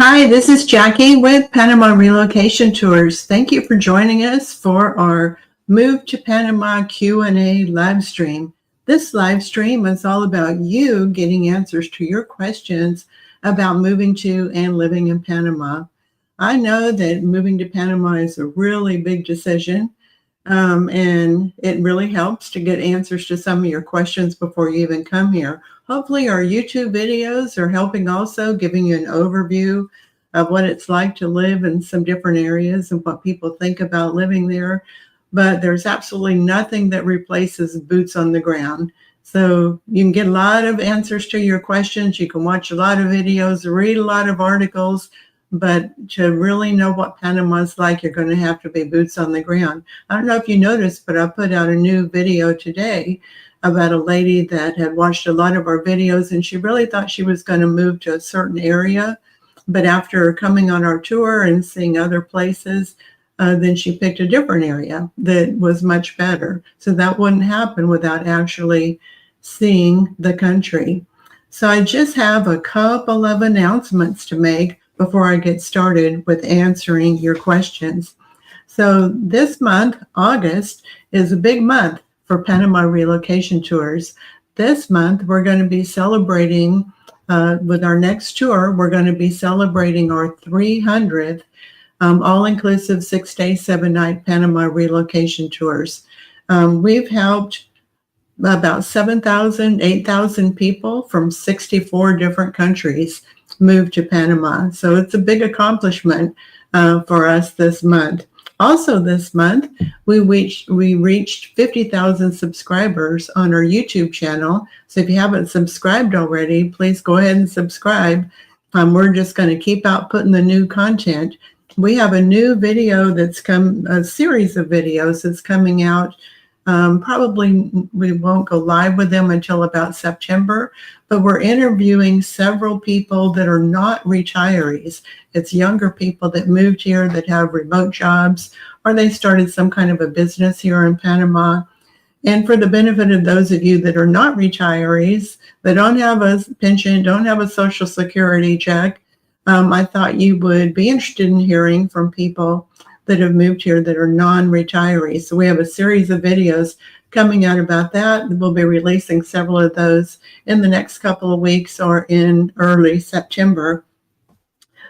Hi, this is Jackie with Panama Relocation Tours. Thank you for joining us for our Move to Panama Q&A live stream. This live stream is all about you getting answers to your questions about moving to and living in Panama. I know that moving to Panama is a really big decision, and it really helps to get answers to some of your questions before you even come here. Hopefully our YouTube videos are helping also, giving you an overview of what it's like to live in some different areas and what people think about living there. But there's absolutely nothing that replaces boots on the ground. So you can get a lot of answers to your questions. You can watch a lot of videos, read a lot of articles, but to really know what Panama's like, you're going to have to be boots on the ground. I don't know if you noticed, but I put out a new video today about a lady that had watched a lot of our videos, and she really thought she was going to move to a certain area. But after coming on our tour and seeing other places, then she picked a different area that was much better. So that wouldn't happen without actually seeing the country. So I just have a couple of announcements to make before I get started with answering your questions. So this month, August, is a big month for Panama Relocation Tours. This month, we're going to be celebrating, with our next tour, we're going to be celebrating our 300th all-inclusive 6-day, 7-night Panama Relocation Tours. We've helped about 7,000, 8,000 people from 64 different countries move to Panama. So it's a big accomplishment for us this month. Also this month, we reached 50,000 subscribers on our YouTube channel. So if you haven't subscribed already, please go ahead and subscribe. We're just going to keep out putting the new content. We have a new video a series of videos that's coming out. Probably we won't go live with them until about September, but we're interviewing several people that are not retirees. It's younger people that moved here that have remote jobs, or they started some kind of a business here in Panama. And for the benefit of those of you that are not retirees, that don't have a pension, don't have a Social Security check, I thought you would be interested in hearing from people that have moved here that are non-retirees. So we have a series of videos coming out about that. We'll be releasing several of those in the next couple of weeks or in early September.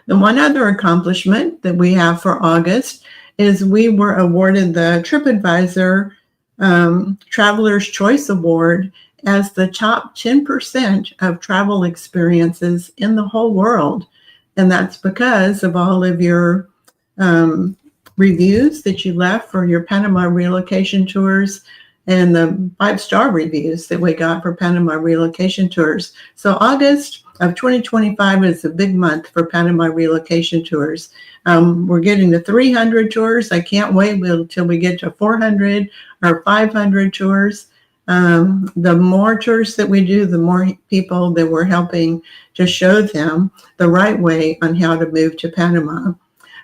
The one other accomplishment that we have for August is we were awarded the TripAdvisor Traveler's Choice Award as the top 10% of travel experiences in the whole world. And that's because of all of your reviews that you left for your Panama Relocation Tours and the 5-star reviews that we got for Panama Relocation Tours. So August of 2025 is a big month for Panama Relocation Tours. We're getting to 300 tours. I can't wait until we get to 400 or 500 tours. The more tours that we do, the more people that we're helping to show them the right way on how to move to Panama.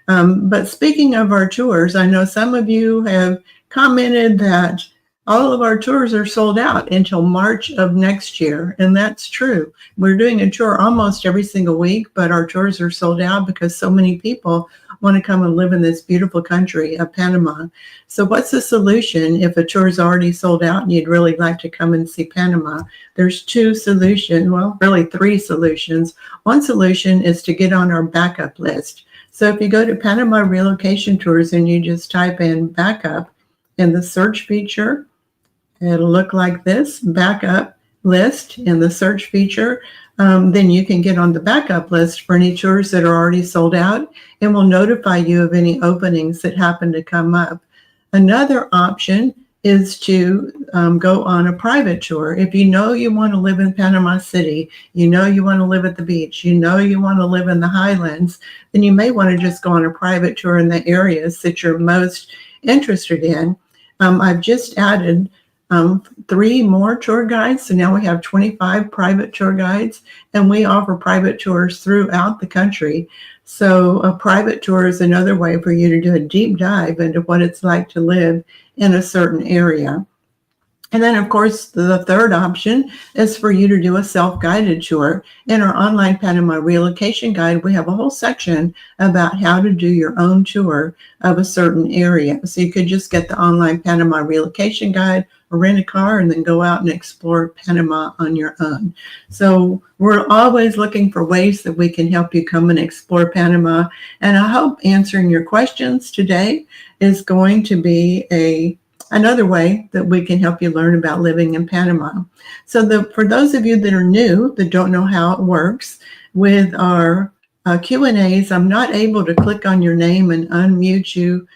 But speaking of our tours, I know some of you have commented that all of our tours are sold out until March of next year, and that's true. We're doing a tour almost every single week, but our tours are sold out because so many people want to come and live in this beautiful country of Panama. So what's the solution if a tour is already sold out and you'd really like to come and see Panama? There's two solutions, well, really three solutions. One solution is to get on our backup list. So if you go to Panama Relocation Tours and you just type in backup in the search feature, it'll look like this, backup list in the search feature. Then you can get on the backup list for any tours that are already sold out, and we'll notify you of any openings that happen to come up. Another option is to go on a private tour. If you know you want to live in Panama City, you know you want to live at the beach, you know you want to live in the highlands, then you may want to just go on a private tour in the areas that you're most interested in. I've just added 3 more tour guides. So now we have 25 private tour guides, and we offer private tours throughout the country. So a private tour is another way for you to do a deep dive into what it's like to live in a certain area. And then, of course, the third option is for you to do a self-guided tour. In our online Panama relocation guide, we have a whole section about how to do your own tour of a certain area. So you could just get the online Panama relocation guide or rent a car and then go out and explore Panama on your own. So we're always looking for ways that we can help you come and explore Panama. And I hope answering your questions today is going to be another way that we can help you learn about living in Panama. So for those of you that are new, that don't know how it works, with our Q&As, I'm not able to click on your name and unmute you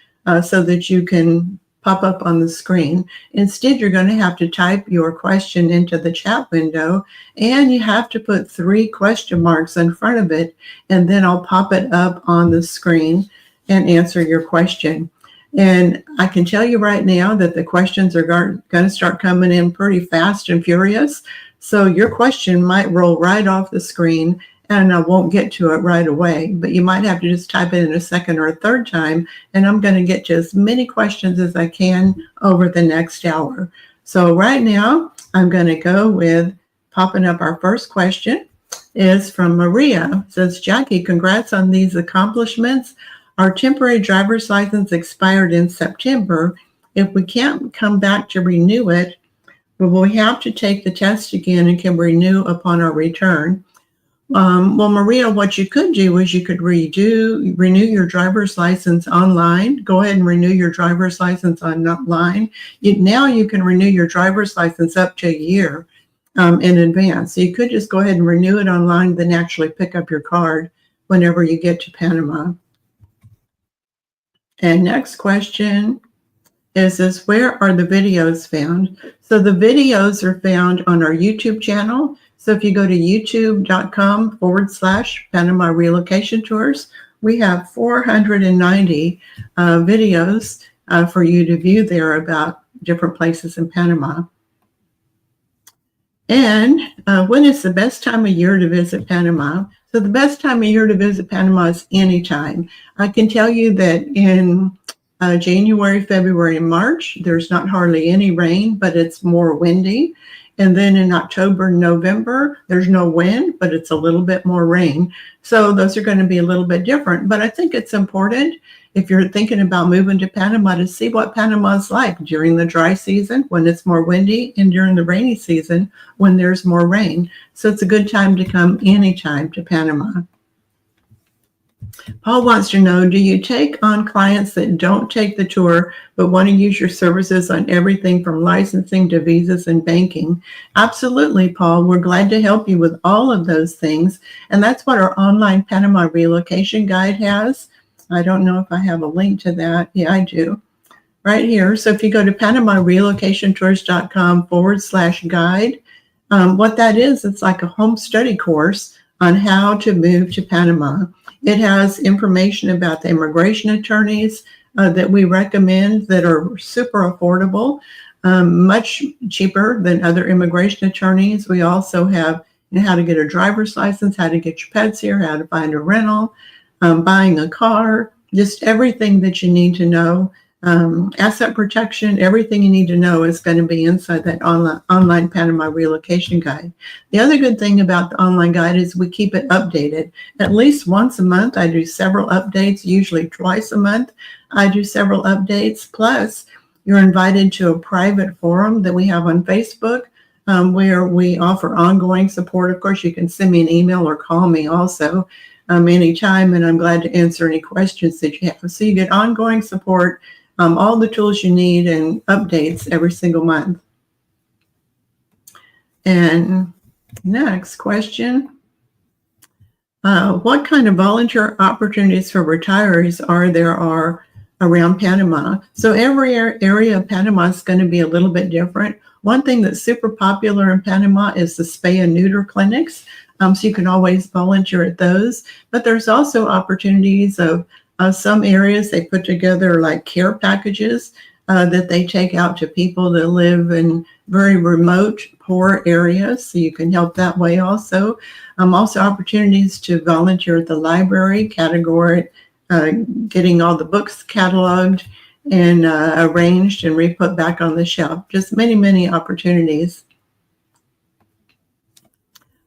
so that you can pop up on the screen. Instead, you're going to have to type your question into the chat window, and you have to put 3 question marks in front of it, and then I'll pop it up on the screen and answer your question. And I can tell you right now that the questions are going to start coming in pretty fast and furious. So your question might roll right off the screen and I won't get to it right away, but you might have to just type it in a second or a third time. And I'm going to get to as many questions as I can over the next hour. So right now I'm going to go with popping up our first question is from Maria. It says, Jackie, congrats on these accomplishments. Our temporary driver's license expired in September. If we can't come back to renew it, will we have to take the test again and can renew upon our return? Well, Maria, what you could do is you could renew your driver's license online. Go ahead and renew your driver's license online. Now you can renew your driver's license up to a year in advance. So you could just go ahead and renew it online, then actually pick up your card whenever you get to Panama. And next question is where are the videos found? So the videos are found on our YouTube channel. So if you go to youtube.com/Panama Relocation Tours, we have 490 videos for you to view there about different places in Panama. And when is the best time of year to visit Panama? So the best time of year to visit Panama is anytime. I can tell you that in January, February, and March, there's not hardly any rain, but it's more windy. And then in October and November, there's no wind, but it's a little bit more rain. So those are going to be a little bit different. But I think it's important if you're thinking about moving to Panama to see what Panama is like during the dry season when it's more windy and during the rainy season when there's more rain. So it's a good time to come anytime to Panama. Paul wants to know, do you take on clients that don't take the tour but want to use your services on everything from licensing to visas and banking? Absolutely, Paul. We're glad to help you with all of those things. And that's what our online Panama relocation guide has. I don't know if I have a link to that. Yeah, I do. Right here. So if you go to PanamaRelocationTours.com/guide, what that is, it's like a home study course on how to move to Panama. It has information about the immigration attorneys that we recommend that are super affordable, much cheaper than other immigration attorneys. We also have how to get a driver's license, how to get your pets here, how to find a rental, buying a car, just everything that you need to know. Asset protection, everything you need to know is going to be inside that online Panama relocation guide. The other good thing about the online guide is we keep it updated. At least once a month, I do several updates, usually twice a month. I do several updates. Plus, you're invited to a private forum that we have on Facebook where we offer ongoing support. Of course, you can send me an email or call me also anytime, and I'm glad to answer any questions that you have. So you get ongoing support, all the tools you need, and updates every single month. And next question. What kind of volunteer opportunities for retirees are there around Panama? So every area of Panama is going to be a little bit different. One thing that's super popular in Panama is the spay and neuter clinics. So you can always volunteer at those. But there's also opportunities of some areas they put together like care packages that they take out to people that live in very remote, poor areas. So you can help that way also. Also opportunities to volunteer at the library category, getting all the books cataloged and arranged and re-put back on the shelf. Just many, many opportunities.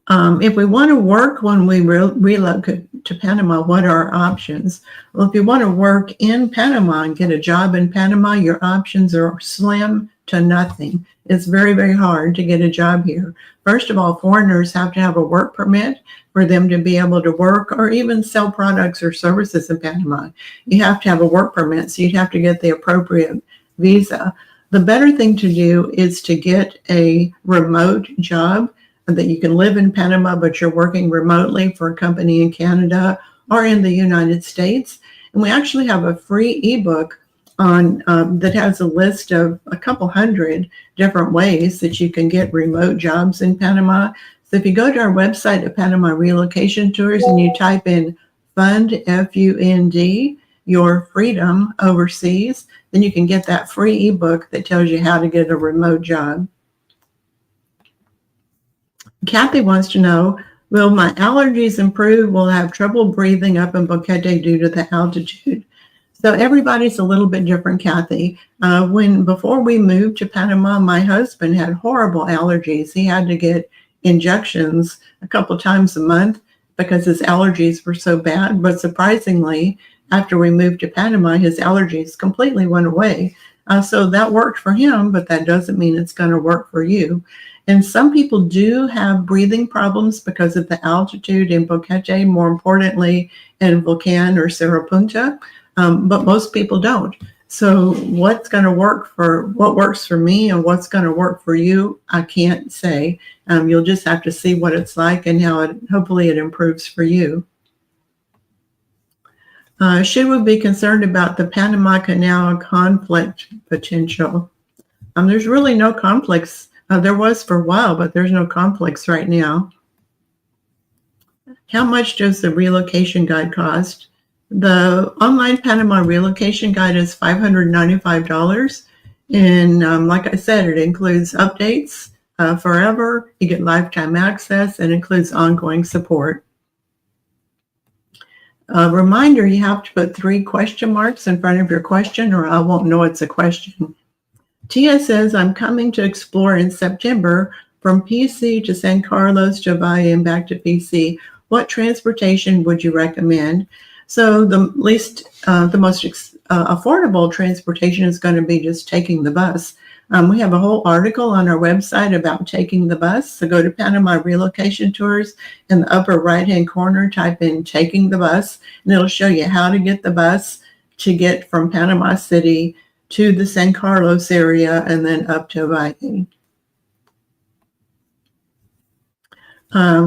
If we want to work when we relocate to Panama, what are our options? Well, if you want to work in Panama and get a job in Panama, your options are slim to nothing. It's very, very hard to get a job here. First of all, foreigners have to have a work permit for them to be able to work or even sell products or services in Panama. You have to have a work permit, so you'd have to get the appropriate visa. The better thing to do is to get a remote job that you can live in Panama, but you're working remotely for a company in Canada or in the United States. And we actually have a free ebook on that has a list of a couple hundred different ways that you can get remote jobs in Panama. So if you go to our website at Panama Relocation Tours and you type in fund, F-U-N-D, your freedom overseas, then you can get that free ebook that tells you how to get a remote job. Kathy wants to know, will my allergies improve? Will I have trouble breathing up in Boquete due to the altitude? So everybody's a little bit different, Kathy. Before we moved to Panama, my husband had horrible allergies. He had to get injections a couple times a month because his allergies were so bad. But surprisingly, after we moved to Panama, his allergies completely went away. So that worked for him, but that doesn't mean it's going to work for you. And some people do have breathing problems because of the altitude in Boquete, more importantly in Volcan or Cerro Punta, but most people don't. So what works for me and what's going to work for you, I can't say. You'll just have to see what it's like and how hopefully it improves for you. Should we be concerned about the Panama Canal conflict potential? There's really no conflicts. There was for a while, but there's no conflicts right now. How much does the relocation guide cost? The online Panama relocation guide is $595. And like I said, it includes updates forever. You get lifetime access and includes ongoing support. A reminder, you have to put 3 question marks in front of your question or I won't know it's a question. Tia says, I'm coming to explore in September from PC to San Carlos to Valle and back to PC. What transportation would you recommend? So the most affordable transportation is going to be just taking the bus. We have a whole article on our website about taking the bus. So go to Panama Relocation Tours. In the upper right-hand corner, type in taking the bus, and it'll show you how to get the bus to get from Panama City to the San Carlos area and then up to Valle.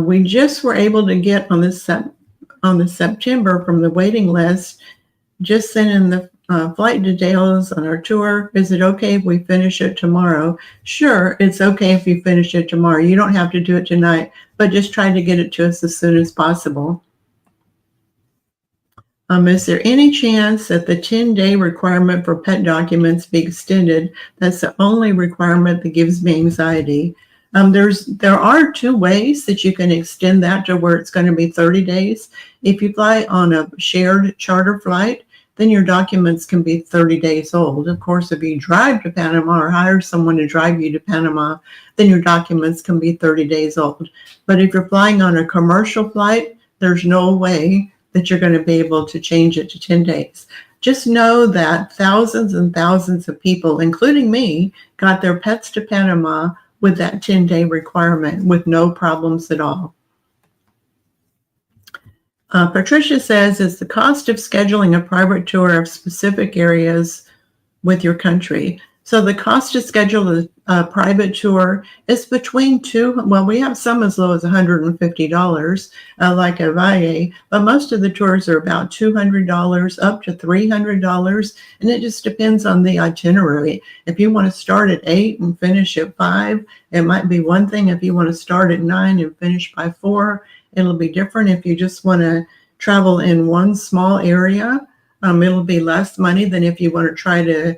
We just were able to get on the September from the waiting list, just sent in the flight details on our tour. Is it okay if we finish it tomorrow? Sure, it's okay if you finish it tomorrow. You don't have to do it tonight, but just try to get it to us as soon as possible. Is there any chance that the 10-day requirement for pet documents be extended? That's the only requirement that gives me anxiety. There are 2 ways that you can extend that to where it's going to be 30 days. If you fly on a shared charter flight, then your documents can be 30 days old. Of course, if you drive to Panama or hire someone to drive you to Panama, then your documents can be 30 days old. But if you're flying on a commercial flight, there's no way that you're going to be able to change it to 10 days. Just know that thousands and thousands of people, including me, got their pets to Panama with that 10-day requirement with no problems at all. Patricia says, is the cost of scheduling a private tour of specific areas with your country? So the cost to schedule a private tour is between we have some as low as $150, like a Valle, but most of the tours are about $200 up to $300, and it just depends on the itinerary. If you want to start at 8 and finish at 5, it might be one thing. If you want to start at 9 and finish by 4, it'll be different. If you just want to travel in one small area, it'll be less money than if you want to try to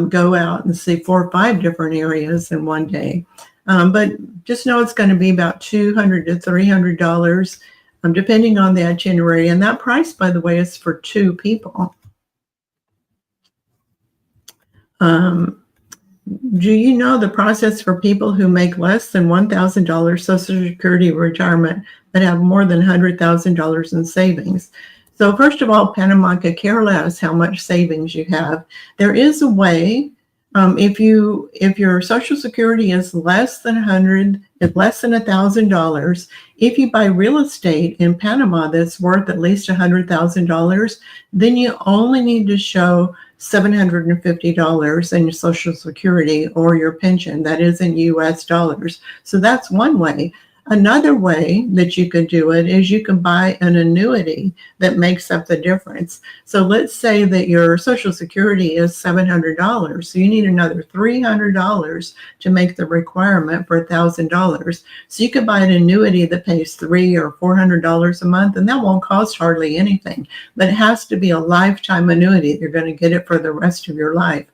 go out and see 4 or 5 different areas in one day. But just know it's going to be about $200 to $300, depending on the itinerary. And that price, by the way, is for 2 people. Um, do you know the process for people who make less than $1,000 Social Security retirement but have more than $100,000 in savings? So first of all, Panama could care less how much savings you have. There is a way. If your Social Security is less than $1,000, if you buy real estate in Panama that's worth at least $100,000, then you only need to show $750 in your Social Security or your pension. That is in US dollars. So that's one way. Another way that you could do it is you can buy an annuity that makes up the difference. So let's say that your Social Security is $700. So you need another $300 to make the requirement for $1,000. So you could buy an annuity that pays $300 or $400 a month, and that won't cost hardly anything. But it has to be a lifetime annuity. You're going to get it for the rest of your life.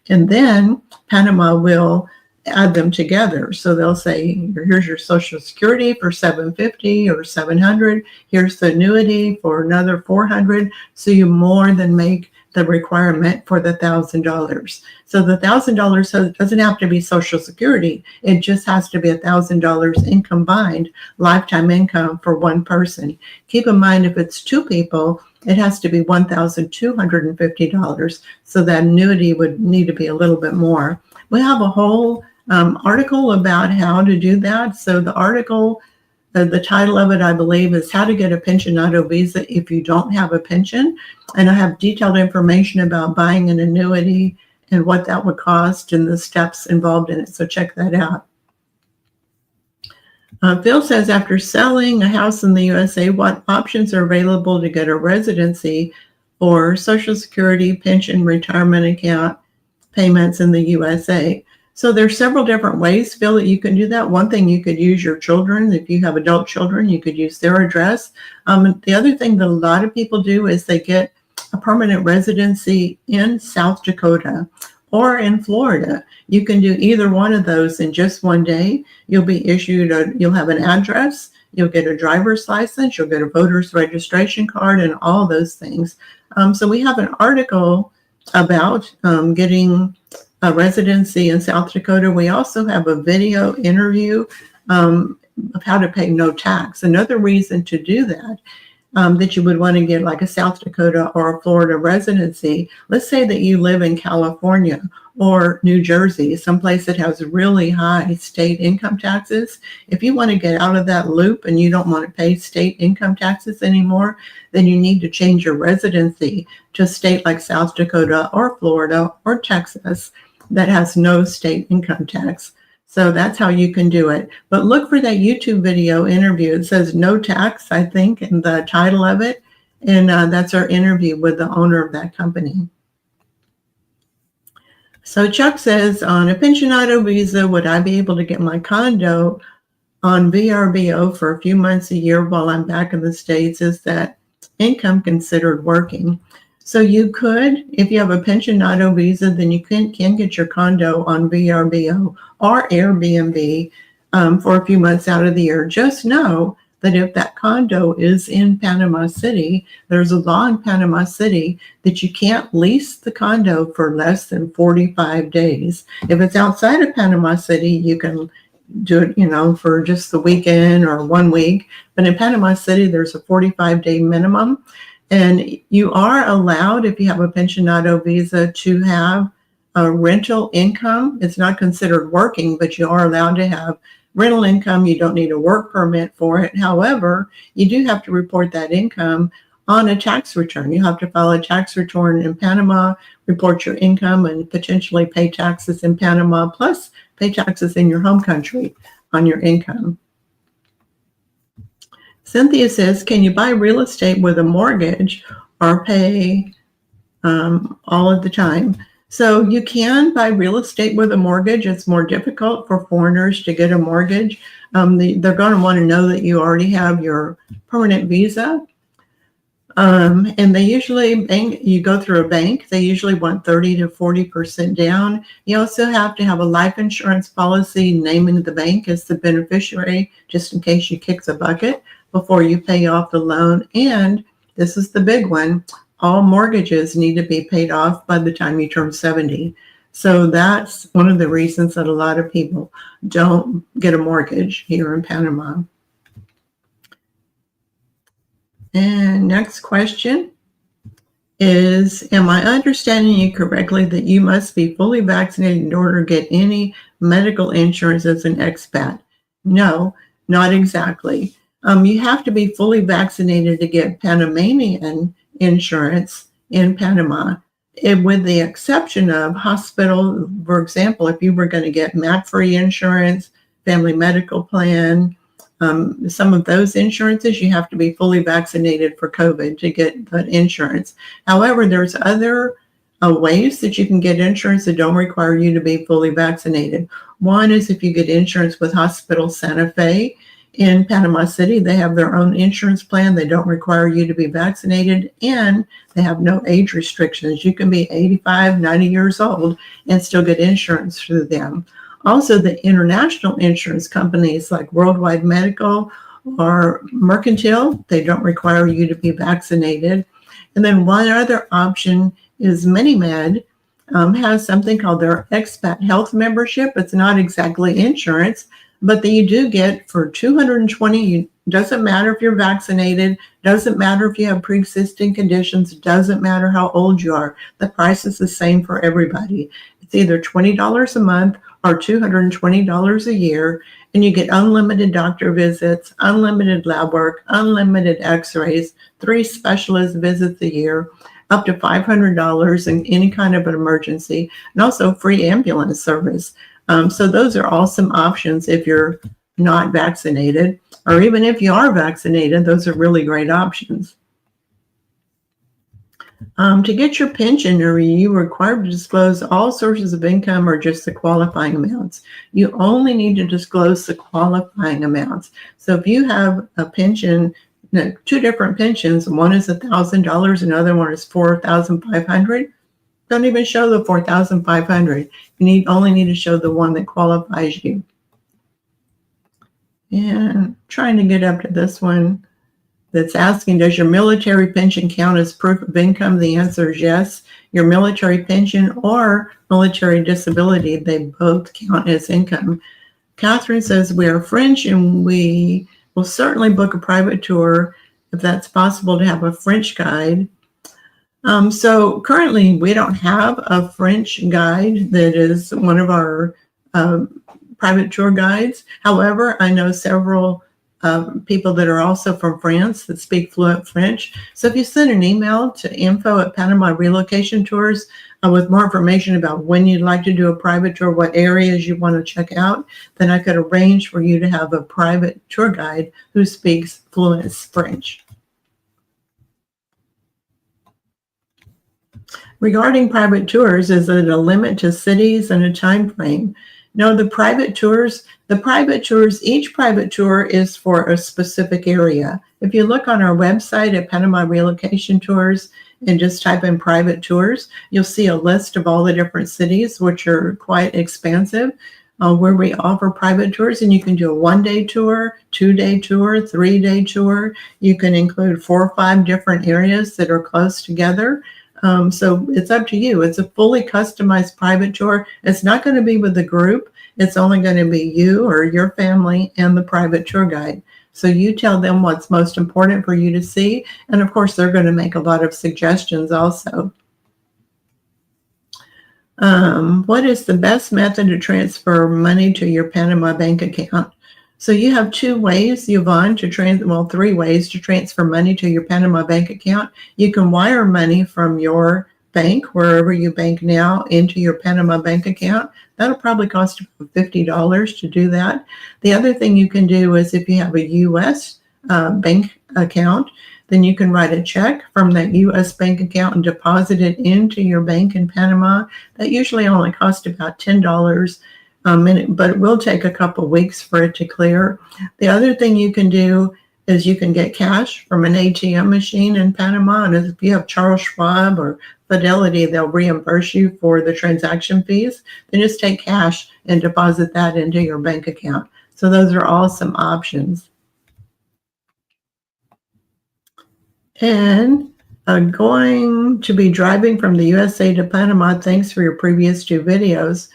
And then Panama will add them together. So they'll say, here's your Social Security for $750 or $700. Here's the annuity for another $400. So you more than make the requirement for the $1,000. So the $1,000 doesn't have to be Social Security. It just has to be $1,000 in combined lifetime income for one person. Keep in mind, if it's two people, it has to be $1,250. So that annuity would need to be a little bit more. We have a whole article about how to do that. So the article, the title of it, I believe, is How to Get a Pensionado Visa If You Don't Have a Pension. And I have detailed information about buying an annuity and what that would cost and the steps involved in it. So check that out. Phil says, after selling a house in the USA, what options are available to get a residency or Social Security, pension, retirement account payments in the USA? So there's several different ways, Phil, that you can do that. One thing, you could use your children. If you have adult children, you could use their address. The other thing that a lot of people do is they get a permanent residency in South Dakota or in Florida. You can do either one of those in just one day. You'll be issued you'll have an address, you'll get a driver's license, you'll get a voter's registration card, and all those things. So we have an article about getting a residency in South Dakota. We also have a video interview of how to pay no tax. Another reason to do that, that you would want to get like a South Dakota or a Florida residency. Let's say that you live in California or New Jersey, someplace that has really high state income taxes. If you want to get out of that loop and you don't want to pay state income taxes anymore, then you need to change your residency to a state like South Dakota or Florida or Texas that has no state income tax. So that's how you can do it. But look for that YouTube video interview. It says no tax, I think, in the title of it. And that's our interview with the owner of that company. So Chuck says, on a pensionado visa, would I be able to get my condo on VRBO for a few months a year while I'm back in the States? Is that income considered working? So you could, if you have a pensionado visa, then you can get your condo on VRBO or Airbnb for a few months out of the year. Just know that if that condo is in Panama City, there's a law in Panama City that you can't lease the condo for less than 45 days. If it's outside of Panama City, you can do it, for just the weekend or 1 week. But in Panama City, there's a 45-day minimum. And you are allowed, if you have a pensionado visa, to have a rental income. It's not considered working, but you are allowed to have rental income. You don't need a work permit for it. However, you do have to report that income on a tax return. You have to file a tax return in Panama, report your income, and potentially pay taxes in Panama, plus pay taxes in your home country on your income. Cynthia says, can you buy real estate with a mortgage or pay all of the time? So you can buy real estate with a mortgage. It's more difficult for foreigners to get a mortgage. They're going to want to know that you already have your permanent visa. And they usually you go through a bank. They usually want 30 to 40% down. You also have to have a life insurance policy naming the bank as the beneficiary, just in case you kick the bucket before you pay off the loan. And this is the big one. All mortgages need to be paid off by the time you turn 70. So that's one of the reasons that a lot of people don't get a mortgage here in Panama. And next question is, am I understanding you correctly that you must be fully vaccinated in order to get any medical insurance as an expat? No, not exactly. You have to be fully vaccinated to get Panamanian insurance in Panama, with the exception of hospital. For example, if you were going to get MAC-free insurance, family medical plan, some of those insurances, you have to be fully vaccinated for COVID to get that insurance. However, there's other ways that you can get insurance that don't require you to be fully vaccinated. One is if you get insurance with Hospital Santa Fe in Panama City. They have their own insurance plan. They don't require you to be vaccinated, and they have no age restrictions. You can be 85, 90 years old and still get insurance through them. Also, the international insurance companies like Worldwide Medical or Mercantile, they don't require you to be vaccinated. And then one other option is MiniMed, has something called their Expat Health membership. It's not exactly insurance, but that you do get for $220. Doesn't matter if you're vaccinated, doesn't matter if you have pre-existing conditions, doesn't matter how old you are. The price is the same for everybody. It's either $20 a month or $220 a year, and you get unlimited doctor visits, unlimited lab work, unlimited x-rays, 3 specialist visits a year, up to $500 in any kind of an emergency, and also free ambulance service. So those are awesome options if you're not vaccinated, or even if you are vaccinated, those are really great options. To get your pension, are you required to disclose all sources of income or just the qualifying amounts? You only need to disclose the qualifying amounts. So if you have a pension, 2 different pensions, one is $1,000, another one is $4,500. Don't even show the $4,500. You only need to show the one that qualifies you. And trying to get up to this one that's asking, does your military pension count as proof of income? The answer is yes. Your military pension or military disability, they both count as income. Catherine says, we are French and we will certainly book a private tour if that's possible to have a French guide. So currently we don't have a French guide that is one of our private tour guides. However, I know several people that are also from France that speak fluent French. So if you send an email to info@Panama Relocation Tours with more information about when you'd like to do a private tour, what areas you want to check out, then I could arrange for you to have a private tour guide who speaks fluent French. Regarding private tours, is it a limit to cities and a time frame? No, each private tour is for a specific area. If you look on our website at Panama Relocation Tours and just type in private tours, you'll see a list of all the different cities, which are quite expansive, where we offer private tours. And you can do a 1-day tour, 2-day tour, 3-day tour. You can include 4 or 5 different areas that are close together. So it's up to you. It's a fully customized private tour. It's not going to be with the group. It's only going to be you or your family and the private tour guide. So you tell them what's most important for you to see. And of course, they're going to make a lot of suggestions also. What is the best method to transfer money to your Panama bank account? So you have 2 ways, Yvonne, 3 ways to transfer money to your Panama bank account. You can wire money from your bank, wherever you bank now, into your Panama bank account. That'll probably cost $50 to do that. The other thing you can do is if you have a U.S. bank account, then you can write a check from that U.S. bank account and deposit it into your bank in Panama. That usually only costs about $10 a minute, but it will take a couple of weeks for it to clear. The other thing you can do is you can get cash from an ATM machine in Panama. And if you have Charles Schwab or Fidelity, they'll reimburse you for the transaction fees. Then just take cash and deposit that into your bank account. So those are all some options. And Going to be driving from the USA to Panama. Thanks for your previous 2 videos.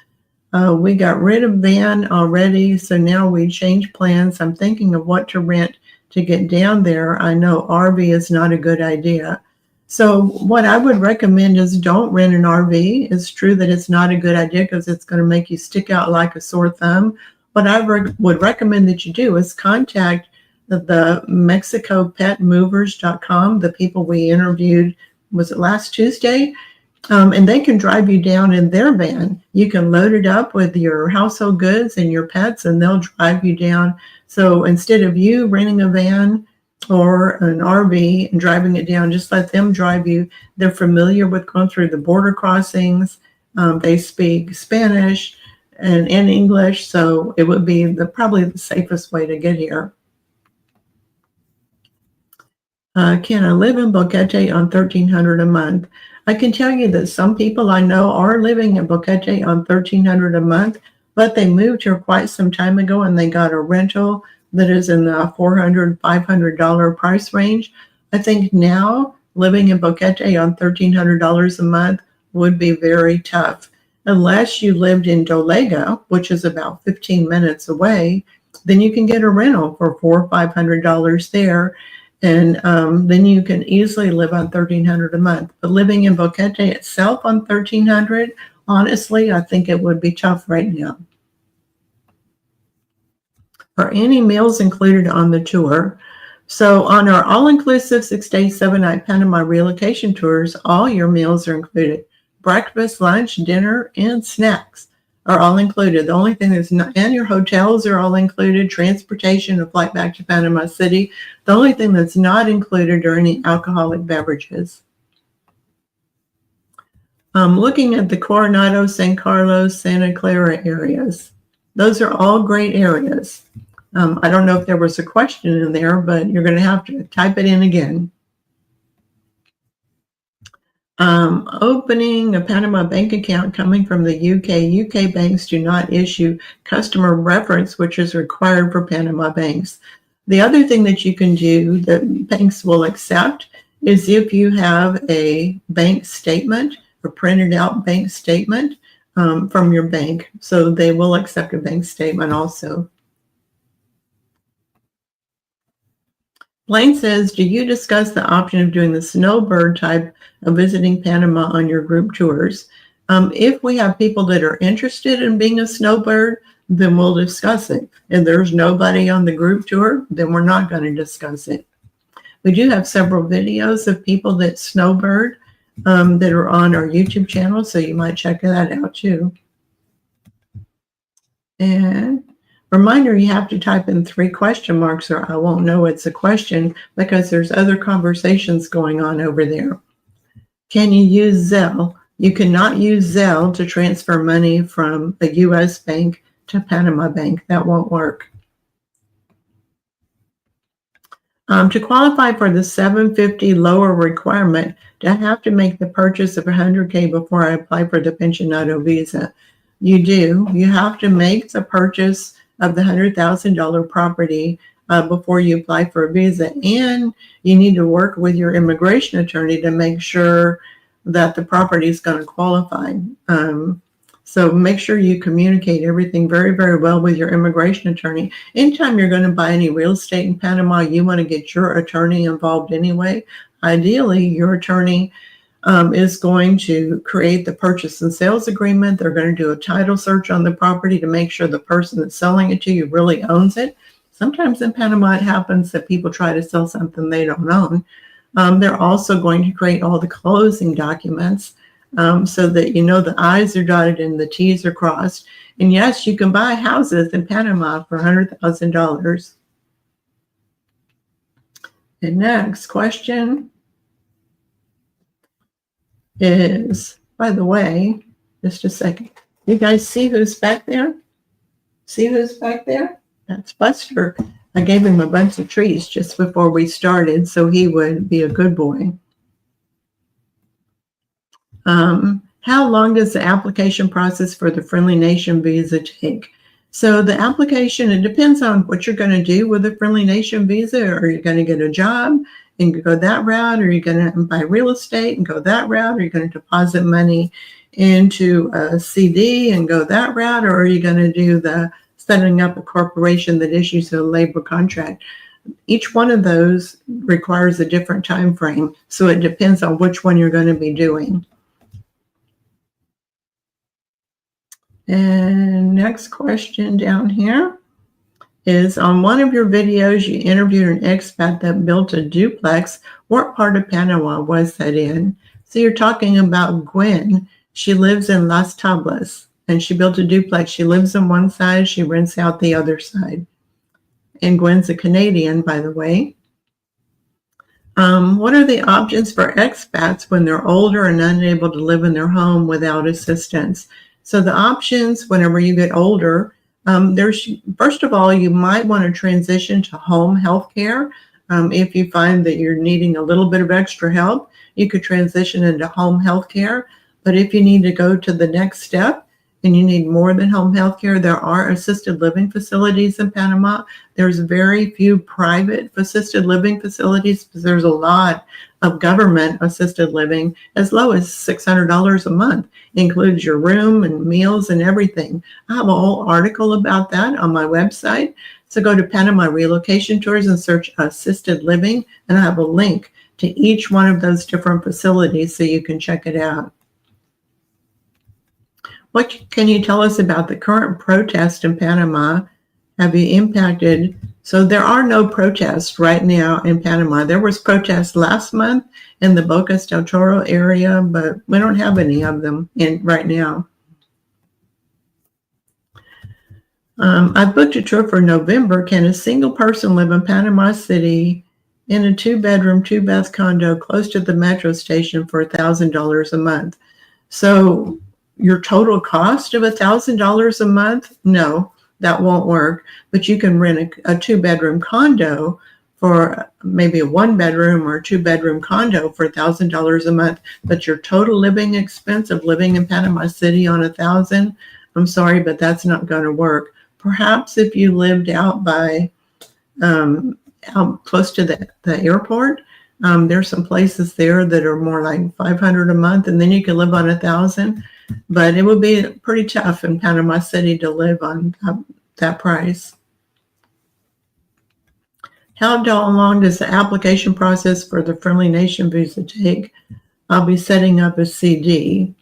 We got rid of van already, so now we change plans. I'm thinking of what to rent to get down there. I know RV is not a good idea. So what I would recommend is don't rent an RV. It's true that it's not a good idea because it's going to make you stick out like a sore thumb. What I would recommend that you do is contact the MexicoPetMovers.com, the people we interviewed, was it last Tuesday? And they can drive you down in their van. You can load it up with your household goods and your pets, and they'll drive you down. So instead of you renting a van or an RV and driving it down, just let them drive you. They're familiar with going through the border crossings. They speak Spanish and English, so it would be probably the safest way to get here. Can I live in Boquete on $1,300 a month? I can tell you that some people I know are living in Boquete on $1,300 a month, but they moved here quite some time ago and they got a rental that is in the $400, $500 price range. I think now living in Boquete on $1,300 a month would be very tough. Unless you lived in Dolega, which is about 15 minutes away, then you can get a rental for $400 or $500 there. And then you can easily live on $1,300 a month. But living in Boquete itself on $1,300, honestly, I think it would be tough right now. Are any meals included on the tour? So on our all-inclusive 6-day, 7-night Panama Relocation Tours, all your meals are included. Breakfast, lunch, dinner, and snacks are all included. The only thing that's not, and your hotels are all included, transportation, a flight back to Panama City. The only thing that's not included are any alcoholic beverages. Looking at the Coronado, San Carlos, Santa Clara areas. Those are all great areas. I don't know if there was a question in there, but you're going to have to type it in again. Opening a Panama bank account coming from the UK. UK banks do not issue customer reference, which is required for Panama banks. The other thing that you can do that banks will accept is if you have a bank statement, a printed out bank statement from your bank. So they will accept a bank statement also. Blaine says, do you discuss the option of doing the snowbird type of visiting Panama on your group tours? If we have people that are interested in being a snowbird, then we'll discuss it. If there's nobody on the group tour, then we're not going to discuss it. We do have several videos of people that snowbird that are on our YouTube channel, so you might check that out too. And reminder, you have to type in 3 question marks or I won't know it's a question because there's other conversations going on over there. Can you use Zelle? You cannot use Zelle to transfer money from a U.S. bank to Panama bank. That won't work. To qualify for the $750 lower requirement, do I have to make the purchase of $100K before I apply for the pensionado visa? You do. You have to make the purchase of the $100,000 property before you apply for a visa, and you need to work with your immigration attorney to make sure that the property is going to qualify. So make sure you communicate everything very, very well with your immigration attorney. Anytime you're going to buy any real estate in Panama, you want to get your attorney involved anyway. Ideally, your attorney is going to create the purchase and sales agreement. They're going to do a title search on the property to make sure the person that's selling it to you really owns it. Sometimes in Panama, it happens that people try to sell something they don't own. They're also going to create all the closing documents so that you know the I's are dotted and the T's are crossed. And yes, you can buy houses in Panama for $100,000. The next question is, by the way, just a second. You guys see who's back there? See who's back there? That's Buster. I gave him a bunch of trees just before we started so he would be a good boy. How long does the application process for the Friendly Nation visa take? So the application, it depends on what you're going to do with the Friendly Nation visa. Are you going to get a job? and go that route? Or are you going to buy real estate and go that route? Or are you going to deposit money into a CD and go that route? Or are you going to do the setting up a corporation that issues a labor contract? Each one of those requires a different time frame, so it depends on which one you're going to be doing. And next question down here is, on one of your videos, you interviewed an expat that built a duplex. What part of Panama was that in? So you're talking about Gwen. She lives in Las Tablas, and she built a duplex. She lives on one side, she rents out the other side. And Gwen's a Canadian, by the way. What are the options for expats when they're older and unable to live in their home without assistance? So the options whenever you get older, first of all, you might want to transition to home health care. If you find that you're needing a little bit of extra help, you could transition into home health care. But if you need to go to the next step and you need more than home health care, there are assisted living facilities in Panama. There's very few private assisted living facilities because there's a lot of government assisted living, as low as $600 a month. Includes your room and meals and everything. I have a whole article about that on my website. So go to Panama Relocation Tours and search assisted living, and I have a link to each one of those different facilities so you can check it out. What can you tell us about the current protest in Panama? Have you impacted? So there are no protests right now in Panama. There was protests last month in the Bocas del Toro area, but we don't have any of them right now. I've booked a tour for November. Can a single person live in Panama City in a 2-bedroom, 2-bath condo close to the metro station for $1,000 a month? So your total cost of $1,000 a month? No, that won't work. But you can rent a 2-bedroom condo for maybe a 1-bedroom or 2-bedroom condo for $1,000 a month. But your total living expense of living in Panama City on $1,000, I'm sorry, but that's not going to work. Perhaps if you lived out by out close to the airport, there's some places there that are more like $500 a month, and then you can live on $1,000. But it would be pretty tough in Panama City to live on that price. How long does the application process for the Friendly Nation visa take? I'll be setting up a CD.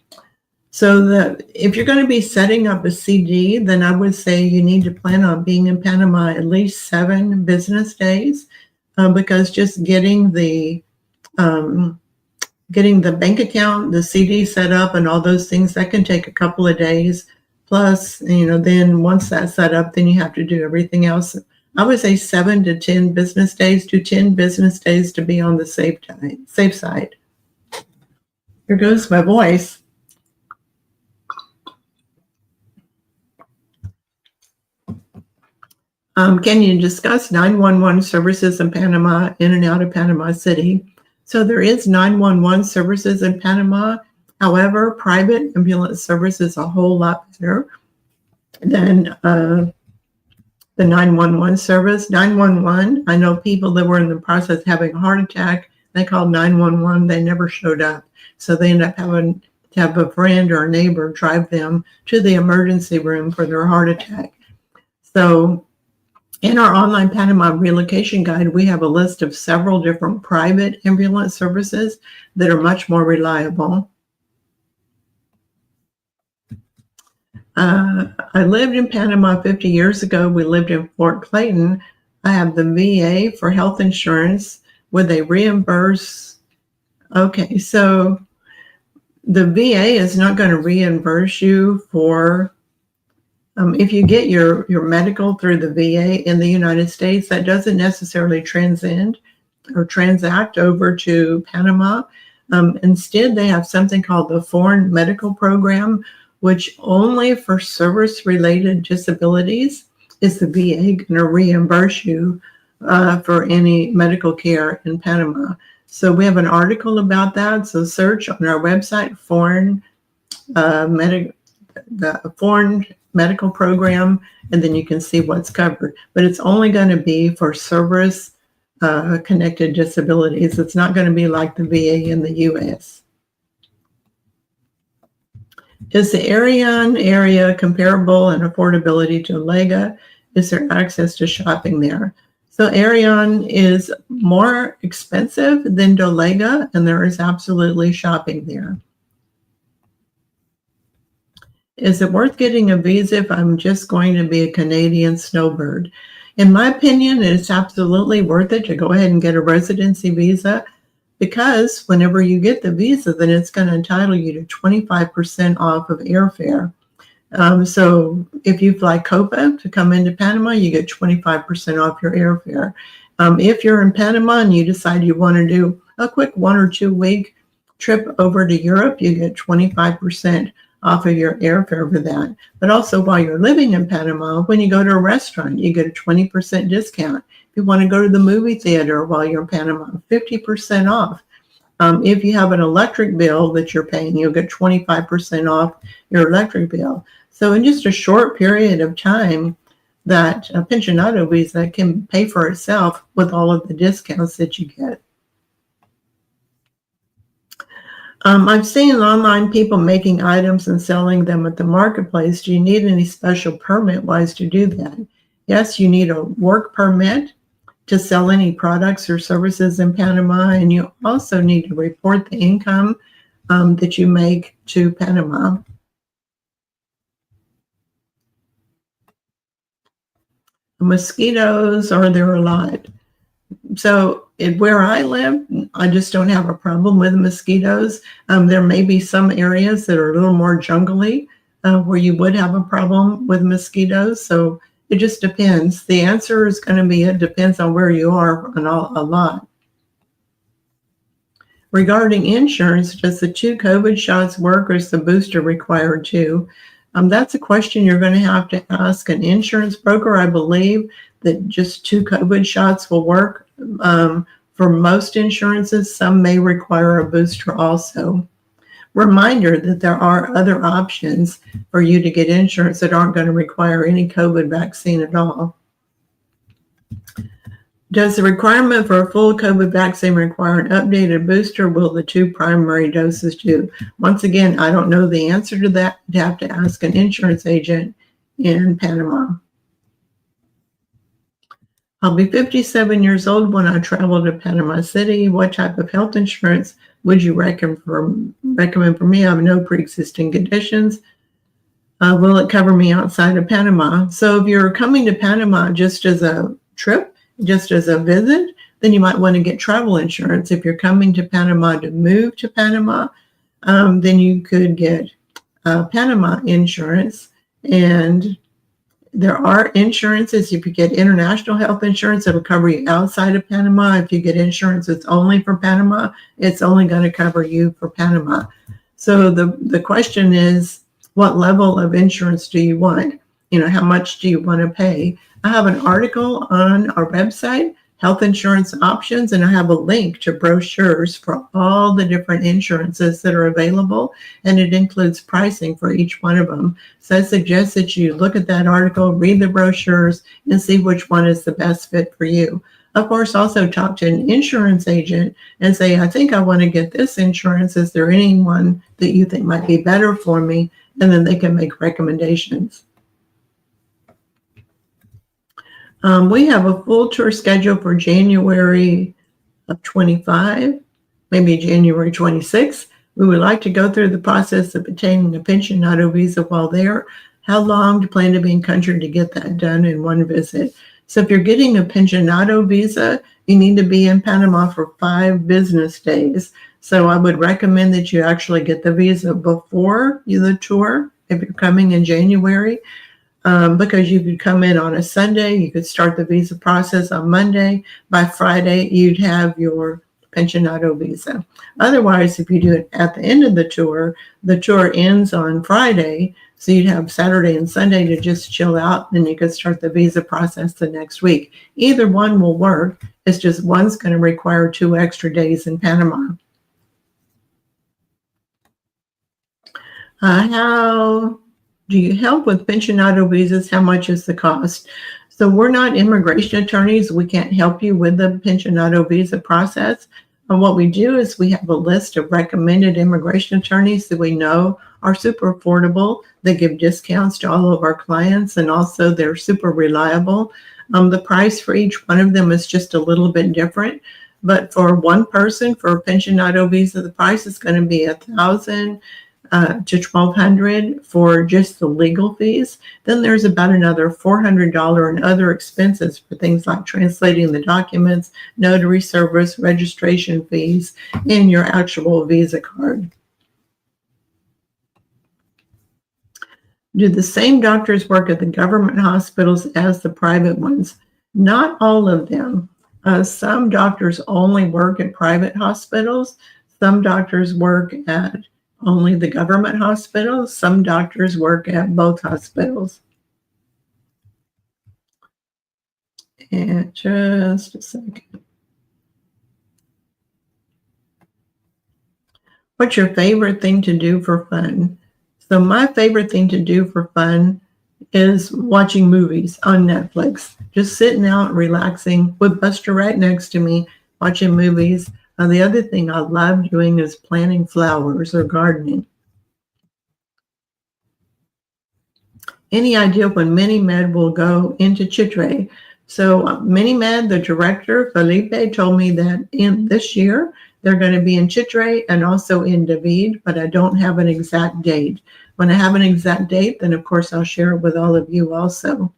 So if you're going to be setting up a CD, then I would say you need to plan on being in Panama at least 7 business days, because just getting the bank account, the CD set up, and all those things, that can take a couple of days. Plus, then once that's set up, then you have to do everything else. I would say 7 to 10 business days to 10 business days to be on the safe side. Here goes my voice. Can you discuss 911 services in Panama, in and out of Panama City? So there is 911 services in Panama. However, private ambulance service is a whole lot better than the 911 service. 911, I know people that were in the process of having a heart attack. They called 911. They never showed up. So they end up having to have a friend or a neighbor drive them to the emergency room for their heart attack. So in our online Panama relocation guide, we have a list of several different private ambulance services that are much more reliable. I lived in Panama 50 years ago. We lived in Fort Clayton. I have the VA for health insurance. Would they reimburse? Okay, so the VA is not going to reimburse you for if you get your medical through the VA in the United States. That doesn't necessarily transact over to Panama. Instead, they have something called the Foreign Medical Program, which only for service-related disabilities is the VA going to reimburse you for any medical care in Panama. So we have an article about that. So search on our website, the Foreign Medical Program, and then you can see what's covered. But it's only going to be for service connected disabilities. It's not going to be like the VA in the U.S. Is the Arion area comparable in affordability to Lange? Is there access to shopping there? So Arion is more expensive than Lange, and there is absolutely shopping there. Is it worth getting a visa if I'm just going to be a Canadian snowbird? In my opinion, it's absolutely worth it to go ahead and get a residency visa, because whenever you get the visa, then it's going to entitle you to 25% off of airfare. So if you fly Copa to come into Panama, you get 25% off your airfare. If you're in Panama and you decide you want to do a quick 1 or 2 week trip over to Europe, you get 25% off of your airfare for that. But also while you're living in Panama, when you go to a restaurant, you get a 20% discount. If you want to go to the movie theater while you're in Panama, 50% off. If you have an electric bill that you're paying, you'll get 25% off your electric bill. So in just a short period of time, that a pensionado visa can pay for itself with all of the discounts that you get. I've seen online people making items and selling them at the marketplace. Do you need any special permit-wise to do that? Yes, you need a work permit to sell any products or services in Panama, and you also need to report the income that you make to Panama. Mosquitoes, are there a lot? So where I live, I just don't have a problem with mosquitoes. There may be some areas that are a little more jungly where you would have a problem with mosquitoes. So it just depends. The answer is going to be it depends on where you are a lot. Regarding insurance, does the 2 COVID shots work, or is the booster required too? That's a question you're going to ask an insurance broker. I believe that just 2 COVID shots will work for most insurances. Some may require a booster also. Reminder that there are other options for you to get insurance that aren't going to require any COVID vaccine at all. Does the requirement for a full COVID vaccine require an updated booster? Will the 2 primary doses do? Once again, I don't know the answer to that. You'd have to ask an insurance agent in Panama. I'll be 57 years old when I travel to Panama City. What type of health insurance would you recommend for me? I have no pre-existing conditions. Will it cover me outside of Panama? So if you're coming to Panama just as a trip, just as a visit, then you might want to get travel insurance. If you're coming to Panama to move to Panama, then you could get Panama insurance. And there are insurances. If you get international health insurance, it'll cover you outside of Panama. If you get insurance that's only for Panama, it's only going to cover you for Panama. So the question is, what level of insurance do you want? How much do you want to pay? I have an article on our website, Health Insurance Options, and I have a link to brochures for all the different insurances that are available, and it includes pricing for each one of them. So I suggest that you look at that article, read the brochures, and see which one is the best fit for you. Of course, also talk to an insurance agent and say, I think I want to get this insurance. Is there anyone that you think might be better for me? And then they can make recommendations. We have a full tour schedule for January of 25, maybe January 26. We would like to go through the process of obtaining a pensionado visa while there. How long do you plan to be in country to get that done in one visit? So if you're getting a pensionado visa, you need to be in Panama for 5 business days. So I would recommend that you actually get the visa before the tour if you're coming in January. Because you could come in on a Sunday, you could start the visa process on Monday. By Friday, you'd have your pensionado visa. Otherwise, if you do it at the end of the tour ends on Friday, so you'd have Saturday and Sunday to just chill out, then you could start the visa process the next week. Either one will work. It's just one's going to require 2 extra days in Panama. How do you help with pensionado visas? How much is the cost? So we're not immigration attorneys. We can't help you with the pensionado visa process. And what we do is we have a list of recommended immigration attorneys that we know are super affordable. They give discounts to all of our clients, and also they're super reliable. The price for each one of them is just a little bit different. But for one person, for a pensionado visa, the price is going to be $1,000 to $1,200 for just the legal fees. Then there's about another $400 in other expenses for things like translating the documents, notary service, registration fees, and your actual visa card. Do the same doctors work at the government hospitals as the private ones? Not all of them. Some doctors only work at private hospitals. Some doctors work at only the government hospitals. Some doctors work at both hospitals. And just a second. What's your favorite thing to do for fun? So my favorite thing to do for fun is watching movies on Netflix. Just sitting out, relaxing with Buster right next to me, watching movies. The other thing I love doing is planting flowers or gardening. Any idea when MiniMed will go into Chitre? So MiniMed, the director, Felipe, told me that in this year, they're going to be in Chitre and also in David, but I don't have an exact date. When I have an exact date, then of course I'll share it with all of you also.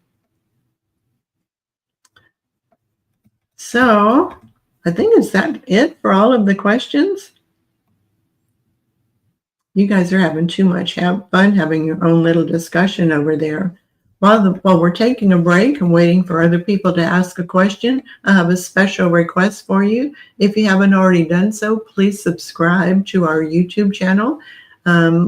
So I think is that it for all of the questions? You guys are having too much fun having your own little discussion over there. While we're taking a break and waiting for other people to ask a question, I have a special request for you. If you haven't already done so, please subscribe to our YouTube channel.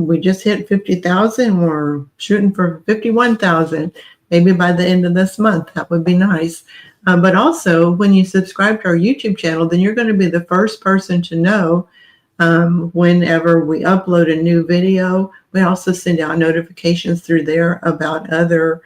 We just hit 50,000. We're shooting for 51,000. Maybe by the end of this month. That would be nice. But also, when you subscribe to our YouTube channel, then you're going to be the first person to know whenever we upload a new video. We also send out notifications through there about other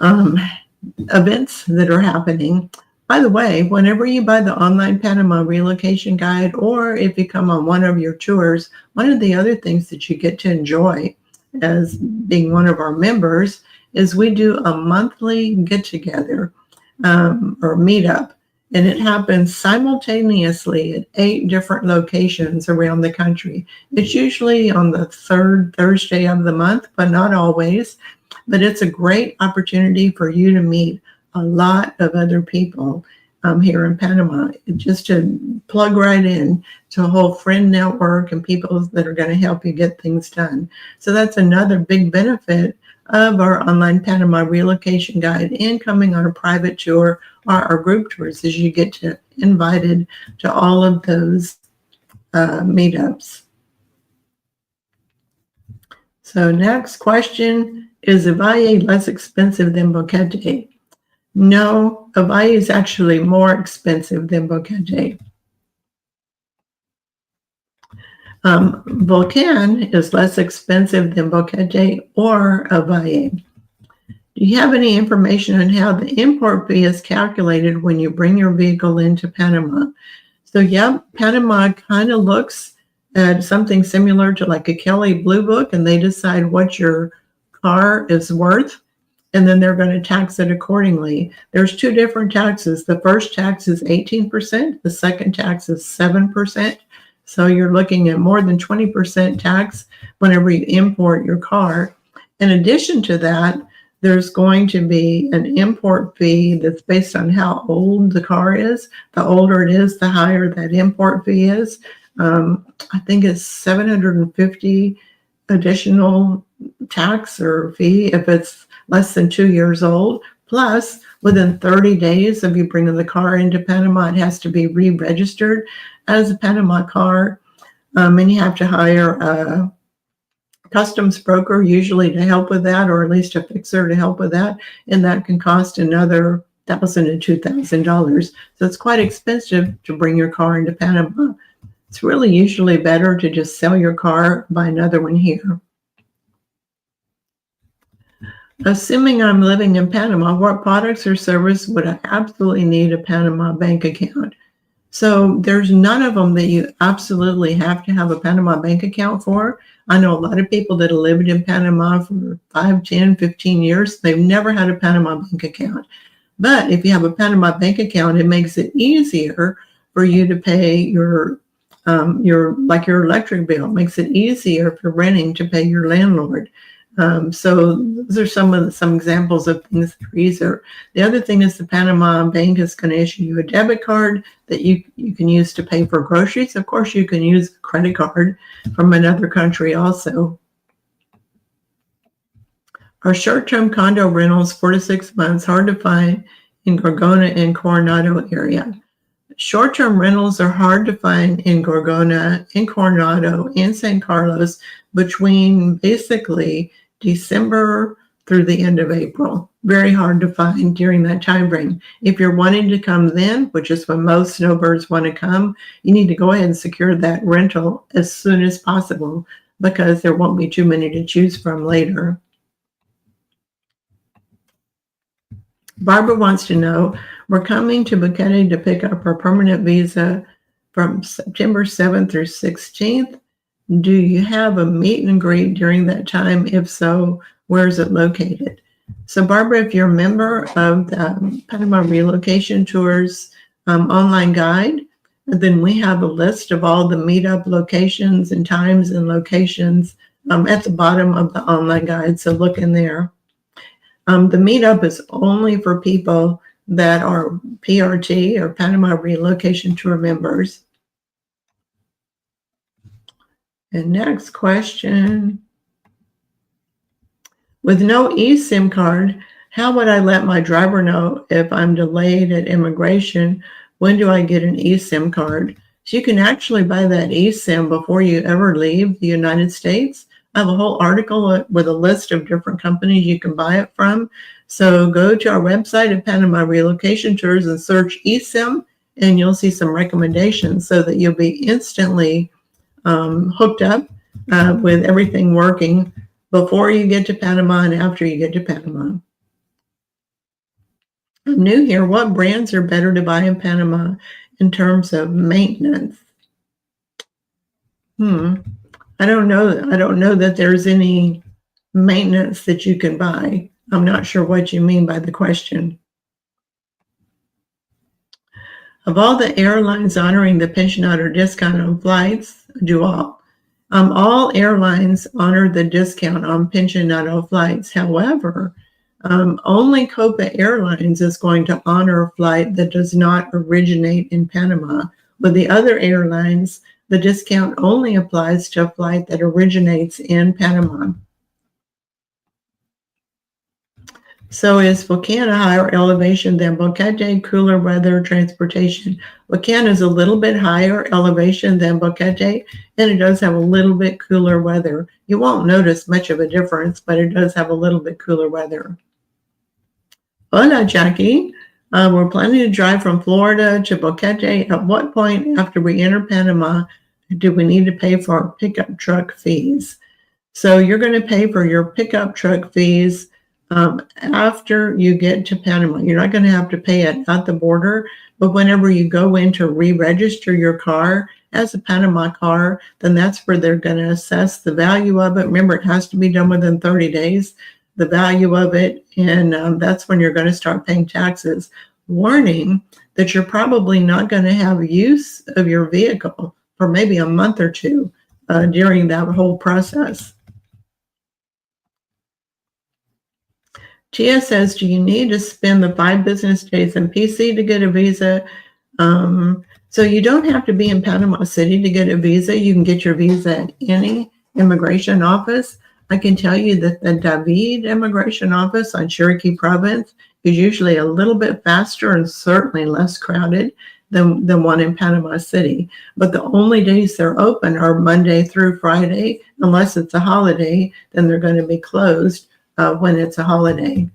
events that are happening. By the way, whenever you buy the online Panama relocation guide, or if you come on one of your tours, one of the other things that you get to enjoy as being one of our members is we do a monthly get-together or meetup. And it happens simultaneously at 8 different locations around the country. It's usually on the third Thursday of the month, but not always. But it's a great opportunity for you to meet a lot of other people here in Panama, just to plug right in to a whole friend network and people that are going to help you get things done. So that's another big benefit of our online Panama relocation guide and coming on a private tour or our group tours, is you get invited to all of those meetups. So next question, is Valle less expensive than Boquete? No, Valle is actually more expensive than Boquete. Volcan is less expensive than Boquete or Valle. Do you have any information on how the import fee is calculated when you bring your vehicle into Panama? So yeah, Panama kind of looks at something similar to like a Kelley Blue Book, and they decide what your car is worth, and then they're going to tax it accordingly. There's 2 different taxes. The first tax is 18%. The second tax is 7%. So you're looking at more than 20% tax whenever you import your car. In addition to that, there's going to be an import fee that's based on how old the car is. The older it is, the higher that import fee is. I think it's $750 additional tax or fee if it's less than 2 years old. Plus, within 30 days of you bringing the car into Panama, it has to be re-registered as a Panama car. And you have to hire a customs broker usually to help with that, or at least a fixer to help with that. And that can cost another $1,000 to $2,000. So it's quite expensive to bring your car into Panama. It's really usually better to just sell your car, buy another one here. Assuming I'm living in Panama, what products or service would I absolutely need a Panama bank account? So there's none of them that you absolutely have to have a Panama bank account for. I know a lot of people that have lived in Panama for 5, 10, 15 years. They've never had a Panama bank account. But if you have a Panama bank account, it makes it easier for you to pay your like your electric bill. It makes it easier if you're renting to pay your landlord. So those are some examples of things that are easier. The other thing is the Panama bank is going to issue you a debit card that you can use to pay for groceries. Of course, you can use a credit card from another country also. Are short-term condo rentals 4 to 6 months hard to find in Gorgona and Coronado area? Short-term rentals are hard to find in Gorgona, in Coronado, in San Carlos between basically December through the end of April. Very hard to find during that time frame. If you're wanting to come then, which is when most snowbirds want to come, you need to go ahead and secure that rental as soon as possible because there won't be too many to choose from later. Barbara wants to know, we're coming to Buckhead to pick up our permanent visa from September 7th through 16th. Do you have a meet and greet during that time? If so, where is it located? So Barbara, if you're a member of the Panama Relocation Tours online guide, then we have a list of all the meetup locations and times and locations at the bottom of the online guide. So look in there. The meetup is only for people that are PRT or Panama Relocation Tour members. And next question. With no eSIM card, how would I let my driver know if I'm delayed at immigration? When do I get an eSIM card? So you can actually buy that eSIM before you ever leave the United States. I have a whole article with a list of different companies you can buy it from. So go to our website at Panama Relocation Tours and search eSIM, and you'll see some recommendations so that you'll be instantly hooked up with everything working before you get to Panama and after you get to Panama. I'm new here. What brands are better to buy in Panama in terms of maintenance? I don't know. I don't know that there's any maintenance that you can buy. I'm not sure what you mean by the question. Of all the airlines honoring the pensionato discount on flights, do all airlines honor the discount on pensionato flights. However, only Copa Airlines is going to honor a flight that does not originate in Panama. With the other airlines, the discount only applies to a flight that originates in Panama. So is Volcán a higher elevation than Boquete? Cooler weather, transportation. Volcán is a little bit higher elevation than Boquete, and it does have a little bit cooler weather. You won't notice much of a difference, but it does have a little bit cooler weather. Hola, Jackie. We're planning to drive from Florida to Boquete. At what point after we enter Panama do we need to pay for our pickup truck fees? So you're going to pay for your pickup truck fees after you get to Panama. You're not going to have to pay it at the border, but whenever you go in to re-register your car as a Panama car, then that's where they're going to assess the value of it. Remember, it has to be done within 30 days, the value of it, and that's when you're going to start paying taxes. Warning that you're probably not going to have use of your vehicle for maybe a month or two during that whole process. Tia says, do you need to spend the 5 business days in PC to get a visa? So you don't have to be in Panama City to get a visa. You can get your visa at any immigration office. I can tell you that the David immigration office on Cherokee Province is usually a little bit faster and certainly less crowded than one in Panama City. But the only days they're open are Monday through Friday. Unless it's a holiday, then they're going to be closed when it's a holiday.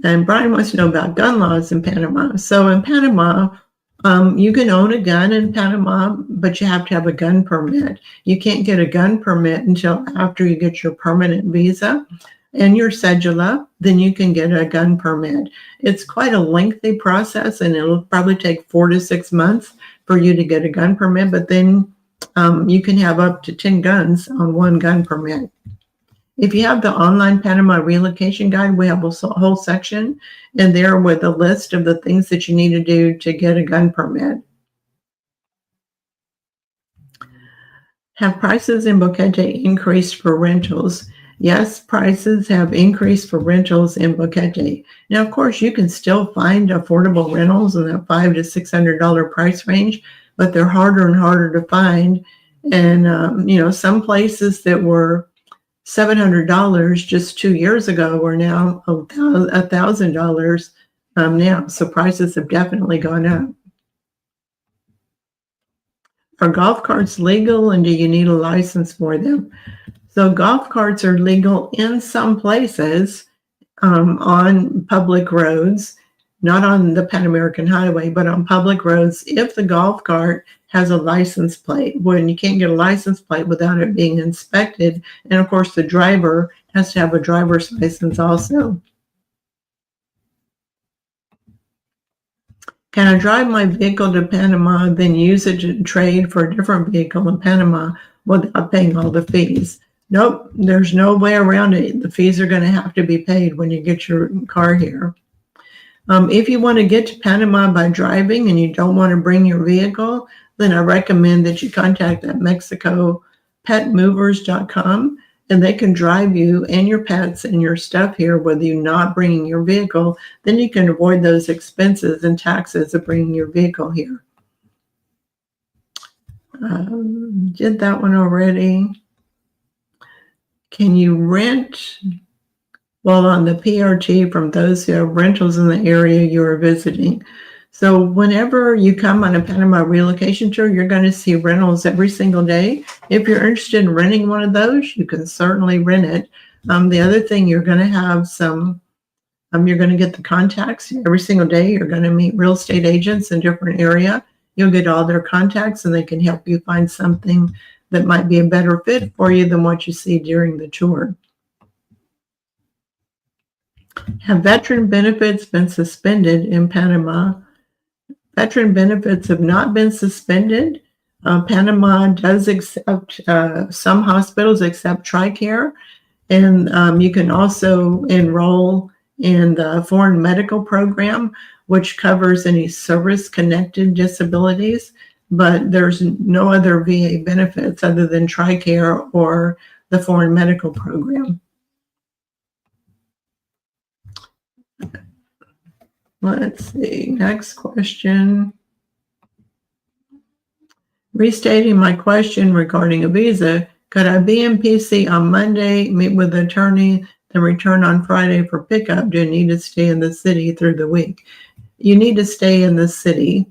And Brian wants to know about gun laws in Panama. So in Panama, You can own a gun in Panama, but you have to have a gun permit. You can't get a gun permit until after you get your permanent visa and your cedula, then you can get a gun permit. It's quite a lengthy process, and it'll probably take 4 to 6 months for you to get a gun permit, but then you can have up to 10 guns on one gun permit. If you have the online Panama relocation guide, we have a whole section in there with a list of the things that you need to do to get a gun permit. Have prices in Boquete increased for rentals? Yes, prices have increased for rentals in Boquete. Now, of course, you can still find affordable rentals in the $500 to $600 price range, but they're harder and harder to find. And, some places that were $700 just 2 years ago are now $1,000 now. So prices have definitely gone up. Are golf carts legal, and do you need a license for them? So golf carts are legal in some places on public roads, not on the Pan American Highway, but on public roads if the golf cart has a license plate. When you can't get a license plate without it being inspected, and of course the driver has to have a driver's license also. Can I drive my vehicle to Panama, then use it to trade for a different vehicle in Panama without paying all the fees? Nope, there's no way around it. The fees are going to have to be paid when you get your car here. If you want to get to Panama by driving and you don't want to bring your vehicle, then I recommend that you contact that MexicoPetMovers.com, and they can drive you and your pets and your stuff here with you not bringing your vehicle. Then you can avoid those expenses and taxes of bringing your vehicle here. Did that one already. Can you rent while on the PRT from those who have rentals in the area you are visiting? So whenever you come on a Panama relocation tour, you're going to see rentals every single day. If you're interested in renting one of those, you can certainly rent it. The other thing, you're going to have you're going to get the contacts every single day. You're going to meet real estate agents in different area. You'll get all their contacts, and they can help you find something that might be a better fit for you than what you see during the tour. Have veteran benefits been suspended in Panama? Veteran benefits have not been suspended. Panama does accept, some hospitals accept TRICARE, and you can also enroll in the foreign medical program, which covers any service-connected disabilities, but there's no other VA benefits other than TRICARE or the foreign medical program. Let's see, next question. Restating my question regarding a visa, could I be in PC on Monday, meet with the attorney, then return on Friday for pickup? Do you need to stay in the city through the week? You need to stay in the city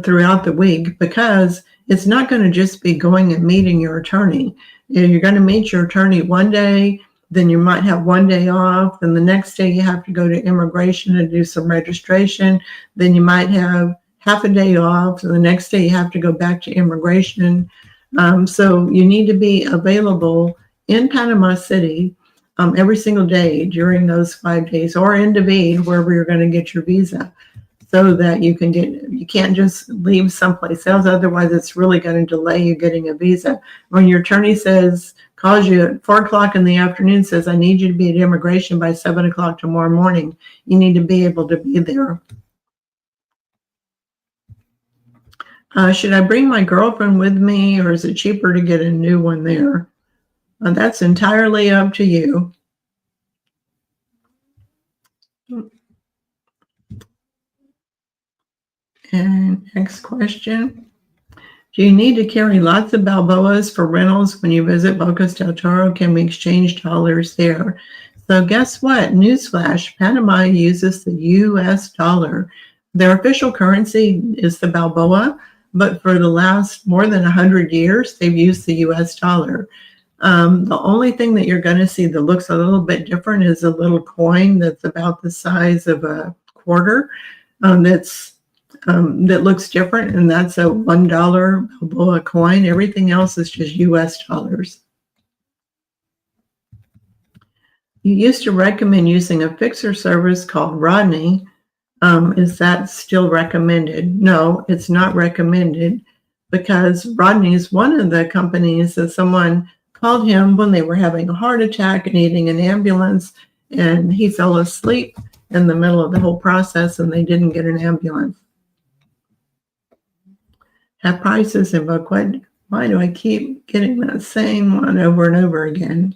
throughout the week, because it's not going to just be going and meeting your attorney. You're going to meet your attorney one day, then you might have one day off, and the next day you have to go to immigration and do some registration. Then you might have half a day off, and the next day you have to go back to immigration. So you need to be available in Panama City every single day during those 5 days, or in David, wherever you're going to get your visa, so that you can't just leave someplace else. Otherwise, it's really going to delay you getting a visa. When your attorney calls you at 4 o'clock in the afternoon, says, I need you to be at immigration by 7 o'clock tomorrow morning, you need to be able to be there. Should I bring my girlfriend with me, or is it cheaper to get a new one there? That's entirely up to you. And next question. Do you need to carry lots of Balboas for rentals when you visit Bocas del Toro? Can we exchange dollars there? So guess what? Newsflash, Panama uses the US dollar. Their official currency is the Balboa, but for the last more than 100 years, they've used the US dollar. The only thing that you're going to see that looks a little bit different is a little coin that's about the size of a quarter. That's that looks different, and that's a $1 Balboa coin. Everything else is just US dollars. You used to recommend using a fixer service called Rodney. Is that still recommended? No, it's not recommended, because Rodney is one of the companies that someone called him when they were having a heart attack and needing an ambulance, and he fell asleep in the middle of the whole process and they didn't get an ambulance. Have prices in book. Why do I keep getting that same one over and over again?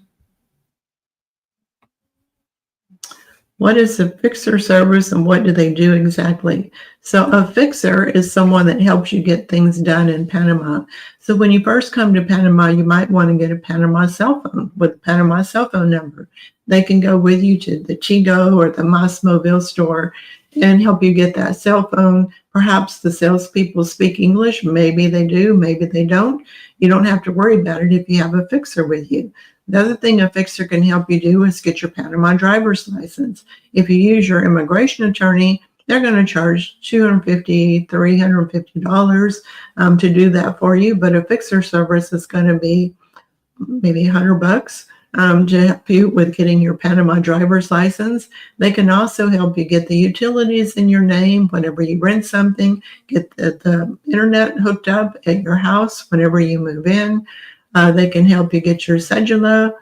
What is a fixer service and what do they do exactly? So a fixer is someone that helps you get things done in Panama. So when you first come to Panama, you might want to get a Panama cell phone with a Panama cell phone number. They can go with you to the Chigo or the Mosmobile store and help you get that cell phone. Perhaps the salespeople speak English. Maybe they do, maybe they don't. You don't have to worry about it if you have a fixer with you. The other thing a fixer can help you do is get your Panama driver's license. If you use your immigration attorney, they're going to charge $250, $350 to do that for you. But a fixer service is going to be maybe $100 to help you with getting your Panama driver's license. They can also help you get the utilities in your name whenever you rent something, get the internet hooked up at your house whenever you move in. They can help you get your cedula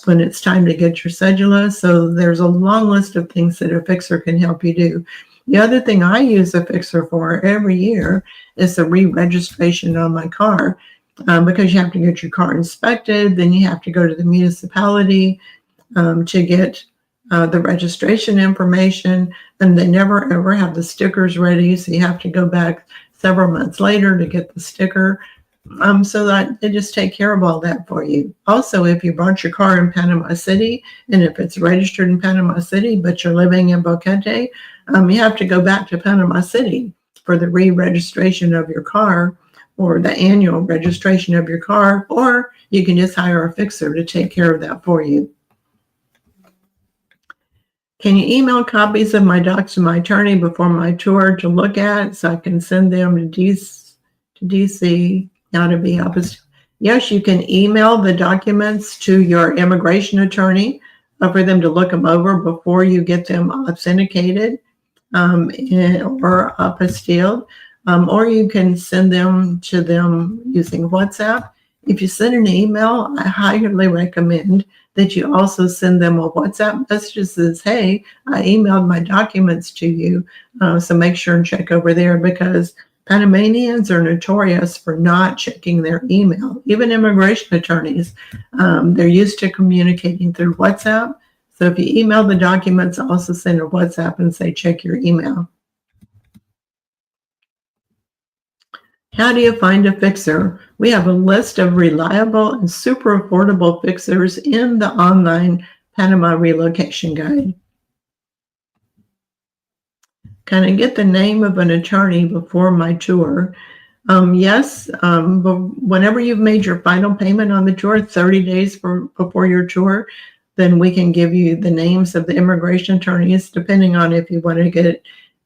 when it's time to get your cedula. So there's a long list of things that a fixer can help you do. The other thing I use a fixer for every year is the re-registration on my car, because you have to get your car inspected. Then you have to go to the municipality to get the registration information, and they never ever have the stickers ready. So you have to go back several months later to get the sticker. So that they just take care of all that for you. Also, if you bought your car in Panama City, and if it's registered in Panama City, but you're living in Boquete, you have to go back to Panama City for the re-registration of your car or the annual registration of your car, or you can just hire a fixer to take care of that for you. Can you email copies of my docs to my attorney before my tour to look at so I can send them to DC? Now to be opposite. Yes, you can email the documents to your immigration attorney for them to look them over before you get them authenticated or apostilled, or you can send them to them using WhatsApp. If you send an email, I highly recommend that you also send them a WhatsApp message that says, hey, I emailed my documents to you. So make sure and check over there, because Panamanians are notorious for not checking their email. Even immigration attorneys, they're used to communicating through WhatsApp. So if you email the documents, also send a WhatsApp and say, check your email. How do you find a fixer? We have a list of reliable and super affordable fixers in the online Panama Relocation Guide. Can I get the name of an attorney before my tour? Yes, but whenever you've made your final payment on the tour, 30 days before your tour, then we can give you the names of the immigration attorneys, depending on if you want to get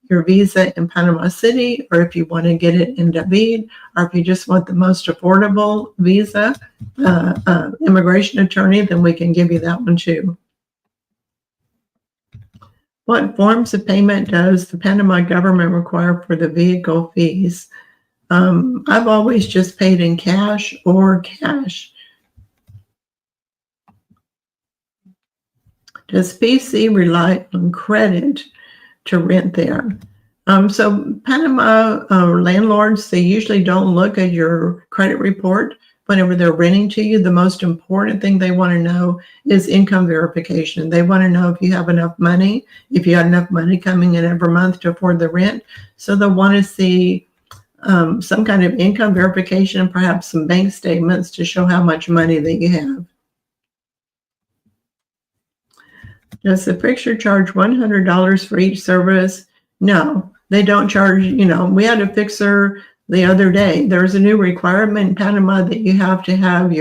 your visa in Panama City, or if you want to get it in David, or if you just want the most affordable visa immigration attorney, then we can give you that one too. What forms of payment does the Panama government require for the vehicle fees? I've always just paid in cash or cash. Does PC rely on credit to rent there? So Panama landlords, they usually don't look at your credit report whenever they're renting to you. The most important thing they want to know is income verification. They want to know if you have enough money, if you got enough money coming in every month to afford the rent. So they'll want to see some kind of income verification, perhaps some bank statements to show how much money that you have. Does the fixer charge $100 for each service? No, they don't charge. We had a fixer the other day. There's a new requirement in Panama that you have to have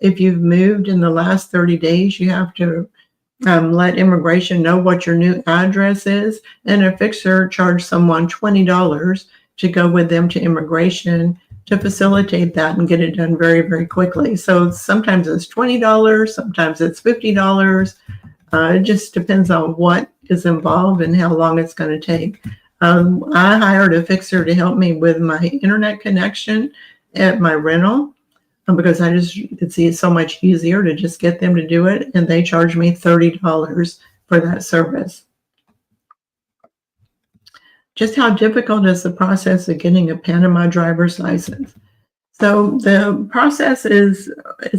if you've moved in the last 30 days, you have to let immigration know what your new address is, and a fixer charge someone $20 to go with them to immigration to facilitate that and get it done very, very quickly. So sometimes it's $20, sometimes it's $50. It just depends on what is involved and how long it's going to take. I hired a fixer to help me with my internet connection at my rental because it's so much easier to just get them to do it, and they charge me $30 for that service. Just how difficult is the process of getting a Panama driver's license? So the process it's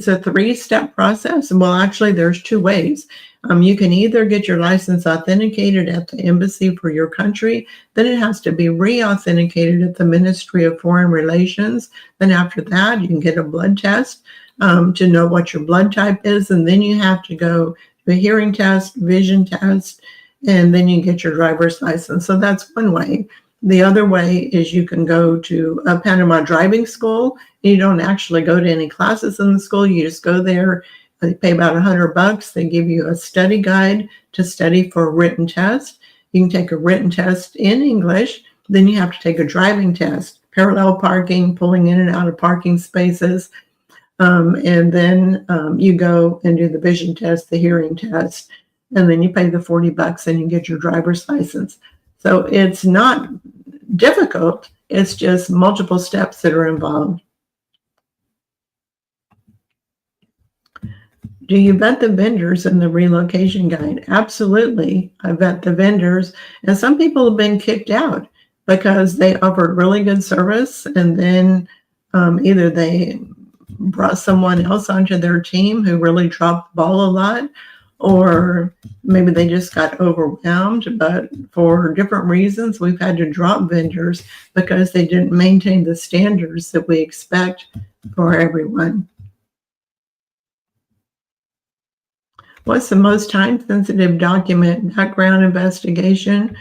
a 3-step process. Well, actually, there's 2 ways. You can either get your license authenticated at the embassy for your country, then it has to be re-authenticated at the Ministry of Foreign Relations. Then after that, you can get a blood test to know what your blood type is, and then you have to go to a hearing test, vision test, and then you get your driver's license. So that's one way. The other way is you can go to a Panama driving school. You don't actually go to any classes in the school. You just go there. They pay about $100. They give you a study guide to study for a written test. You can take a written test in English. Then you have to take a driving test, parallel parking, pulling in and out of parking spaces. And then you go and do the vision test, the hearing test, and then you pay the $40 and you get your driver's license. So it's not difficult. It's just multiple steps that are involved. Do you vet the vendors in the relocation guide? Absolutely. I vet the vendors. And some people have been kicked out because they offered really good service, and then either they brought someone else onto their team who really dropped the ball a lot, or maybe they just got overwhelmed. But for different reasons, we've had to drop vendors because they didn't maintain the standards that we expect for everyone. What's the most time-sensitive document? Background investigation.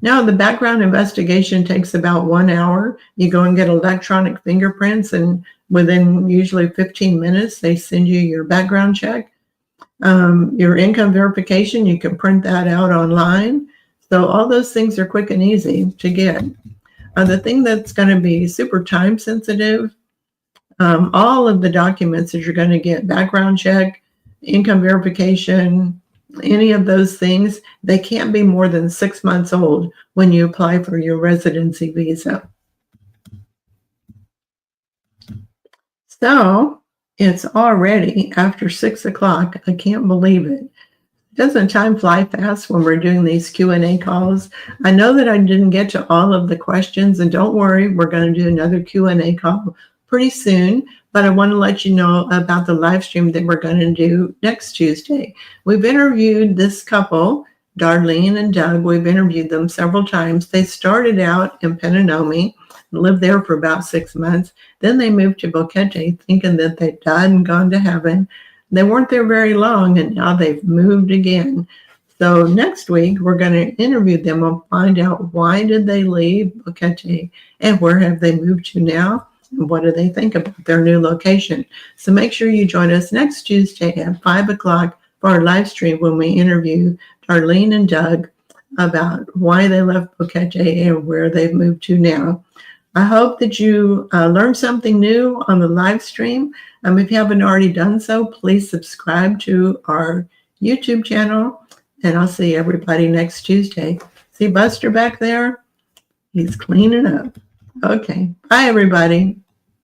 Now, the background investigation takes about 1 hour. You go and get electronic fingerprints, and within usually 15 minutes, they send you your background check. Your income verification, you can print that out online. So all those things are quick and easy to get. The thing that's going to be super time sensitive, all of the documents that you're going to get, background check, income verification, any of those things, they can't be more than 6 months old when you apply for your residency visa. So it's already after 6 o'clock. I can't believe it. Doesn't time fly fast when we're doing these Q&A calls? I know that I didn't get to all of the questions, and don't worry, we're going to do another Q&A call pretty soon, but I want to let you know about the live stream that we're going to do next Tuesday. We've interviewed this couple, Darlene and Doug. We've interviewed them several times. They started out in Panama, lived there for about 6 months. Then they moved to Boquete thinking that they'd died and gone to heaven. They weren't there very long, and now they've moved again. So next week, we're going to interview them and find out why did they leave Boquete and where have they moved to now, and what do they think about their new location. So make sure you join us next Tuesday at 5 o'clock for our live stream when we interview Darlene and Doug about why they left Boquete and where they've moved to now. I hope that you learned something new on the live stream. If you haven't already done so, please subscribe to our YouTube channel, and I'll see everybody next Tuesday. See Buster back there? He's cleaning up. Okay. Bye, everybody.